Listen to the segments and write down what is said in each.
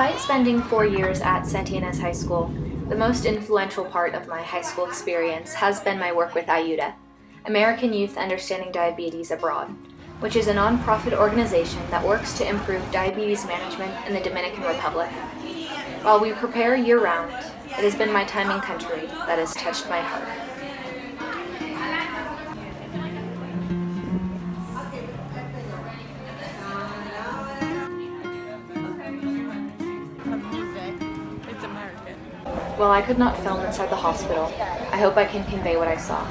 Despite spending 4 years at Santa Ynez High School, the most influential part of my high school experience has been my work with AYUDA, American Youth Understanding Diabetes Abroad, which is a nonprofit organization that works to improve diabetes management in the Dominican Republic. While we prepare year-round, it has been my time in country that has touched my heart. While I could not film inside the hospital, I hope I can convey what I saw.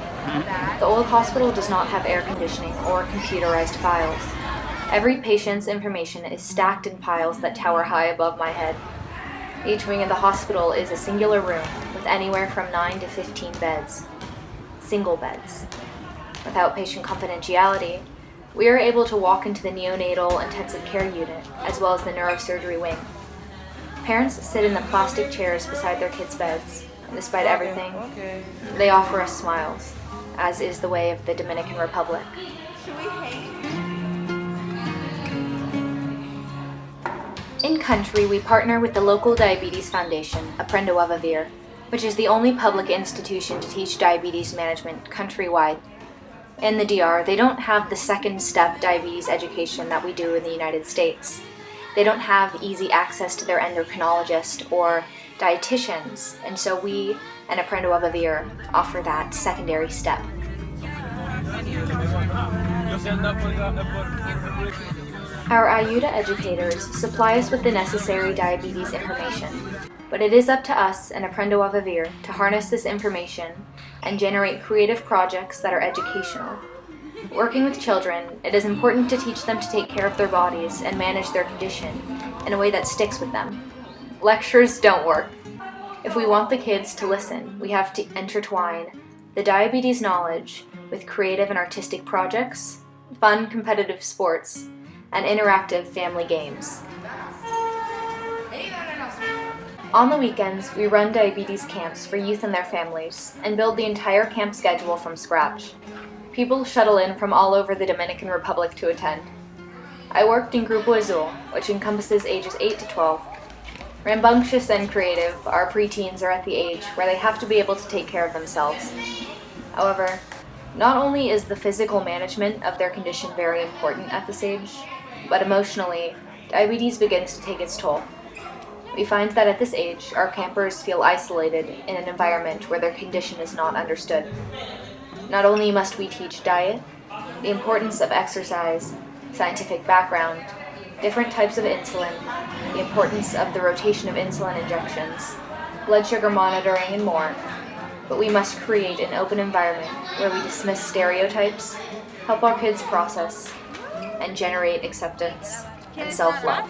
The old hospital does not have air conditioning or computerized files. Every patient's information is stacked in piles that tower high above my head. Each wing of the hospital is a singular room with anywhere from 9 to 15 beds. Single beds. Without patient confidentiality, we are able to walk into the neonatal intensive care unit as well as the neurosurgery wing. Parents sit in the plastic chairs beside their kids' beds, and despite everything, they offer us smiles, as is the way of the Dominican Republic. In country, we partner with the local diabetes foundation, Aprendo a Vivir, which is the only public institution to teach diabetes management countrywide. In the DR, they don't have the second step diabetes education that we do in the United States. They don't have easy access to their endocrinologist or dietitians, and so we and Aprendo a Vivir offer that secondary step. Our AYUDA educators supply us with the necessary diabetes information, but it is up to us and Aprendo a Vivir to harness this information and generate creative projects that are educational. Working with children, it is important to teach them to take care of their bodies and manage their condition in a way that sticks with them. Lectures don't work. If we want the kids to listen, we have to intertwine the diabetes knowledge with creative and artistic projects, fun competitive sports, and interactive family games. On the weekends, we run diabetes camps for youth and their families and build the entire camp schedule from scratch. People shuttle in from all over the Dominican Republic to attend. I worked in Grupo Azul, which encompasses ages 8 to 12. Rambunctious and creative, our preteens are at the age where they have to be able to take care of themselves. However, not only is the physical management of their condition very important at this age, but emotionally, diabetes begins to take its toll. We find that at this age, our campers feel isolated in an environment where their condition is not understood. Not only must we teach diet, the importance of exercise, scientific background, different types of insulin, the importance of the rotation of insulin injections, blood sugar monitoring, and more, but we must create an open environment where we dismiss stereotypes, help our kids process, and generate acceptance and self-love.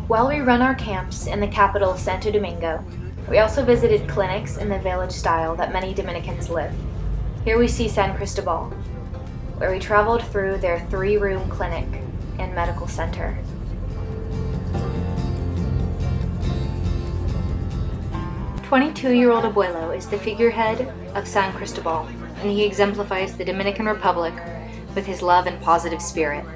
While we run our camps in the capital of Santo Domingo, we also visited clinics in the village style that many Dominicans live. Here we see San Cristobal, where we traveled through their 3-room clinic and medical center. "22-year-old Abuelo is the figurehead of San Cristobal, and he exemplifies the Dominican Republic with his love and positive spirit.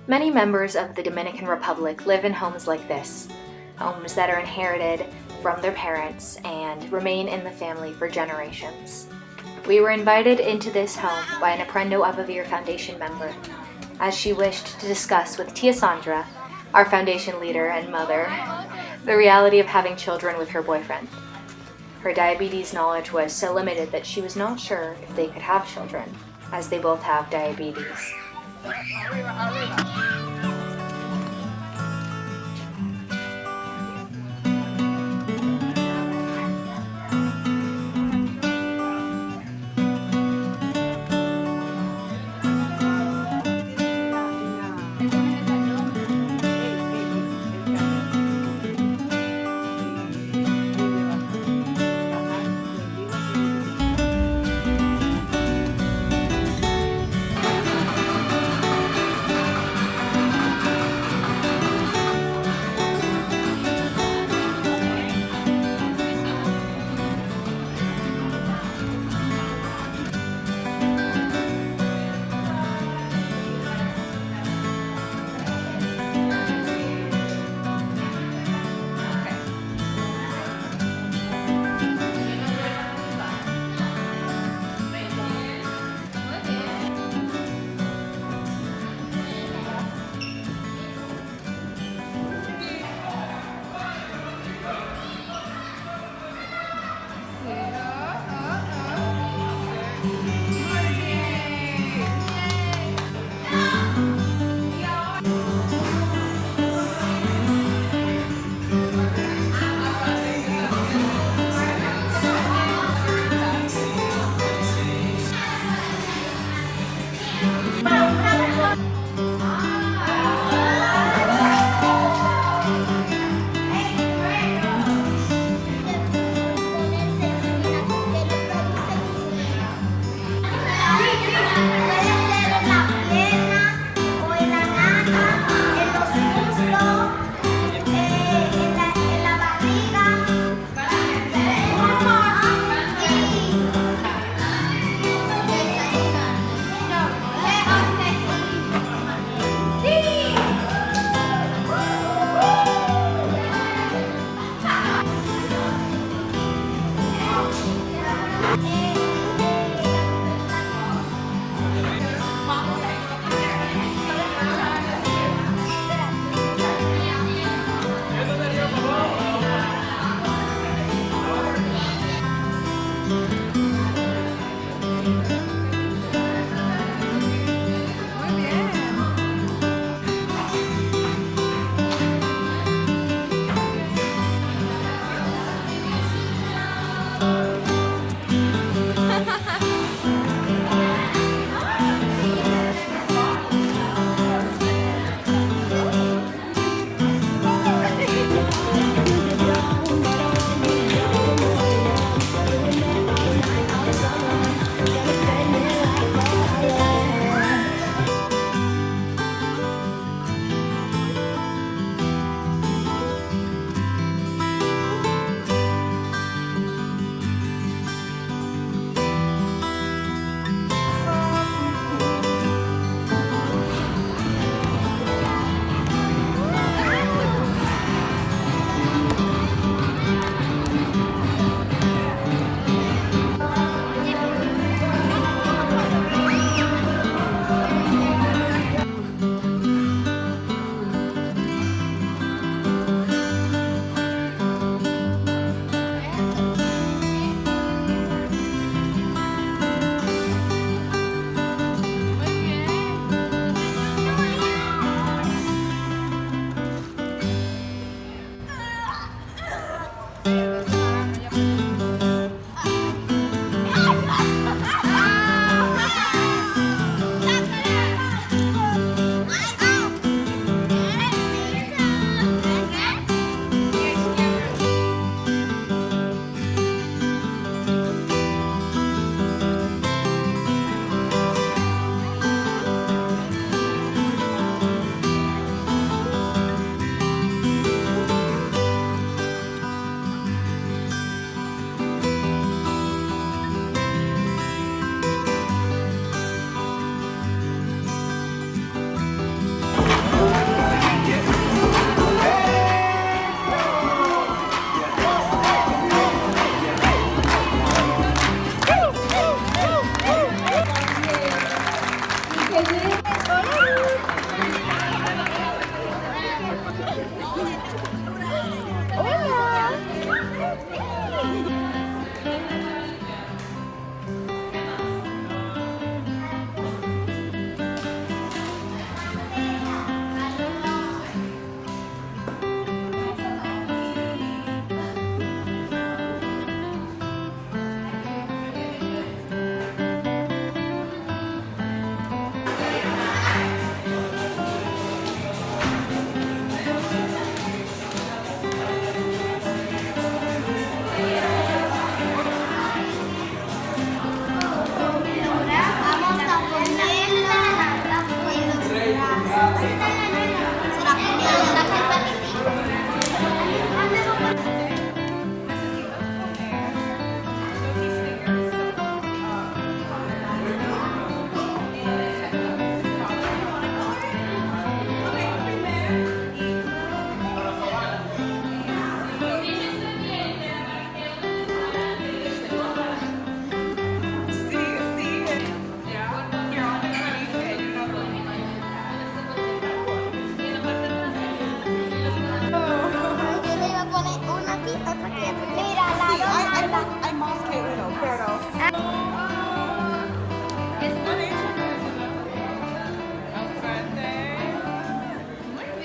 Many members of the Dominican Republic live in homes like this, homes that are inherited from their parents and remain in the family for generations. We were invited into this home by an Aprendo a Vivir Foundation member, as she wished to discuss with Tia Sandra, our foundation leader and mother, the reality of having children with her boyfriend. Her diabetes knowledge was so limited that she was not sure if they could have children, as they both have diabetes.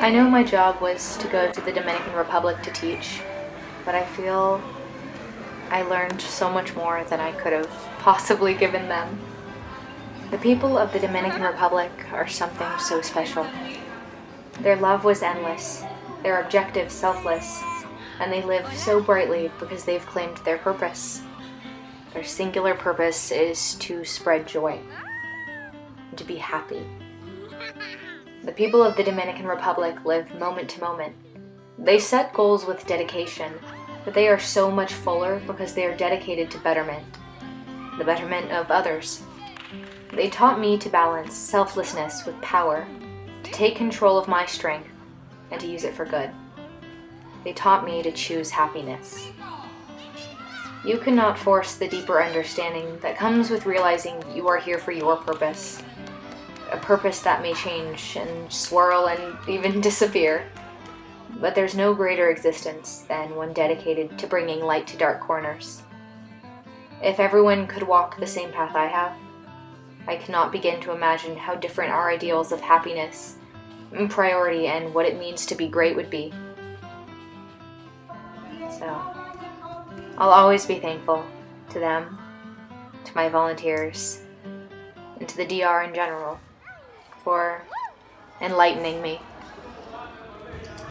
I know my job was to go to the Dominican Republic to teach, but I feel I learned so much more than I could have possibly given them. The people of the Dominican Republic are something so special. Their love was endless, their objective selfless, and they live so brightly because they've claimed their purpose. Their singular purpose is to spread joy, and to be happy. The people of the Dominican Republic live moment to moment. They set goals with dedication, but they are so much fuller because they are dedicated to betterment, the betterment of others. They taught me to balance selflessness with power, to take control of my strength, and to use it for good. They taught me to choose happiness. You cannot force the deeper understanding that comes with realizing you are here for your purpose. A purpose that may change and swirl and even disappear. But there's no greater existence than one dedicated to bringing light to dark corners. If everyone could walk the same path I have, I cannot begin to imagine how different our ideals of happiness, priority, and what it means to be great would be. So, I'll always be thankful to them, to my volunteers, and to the DR in general for enlightening me.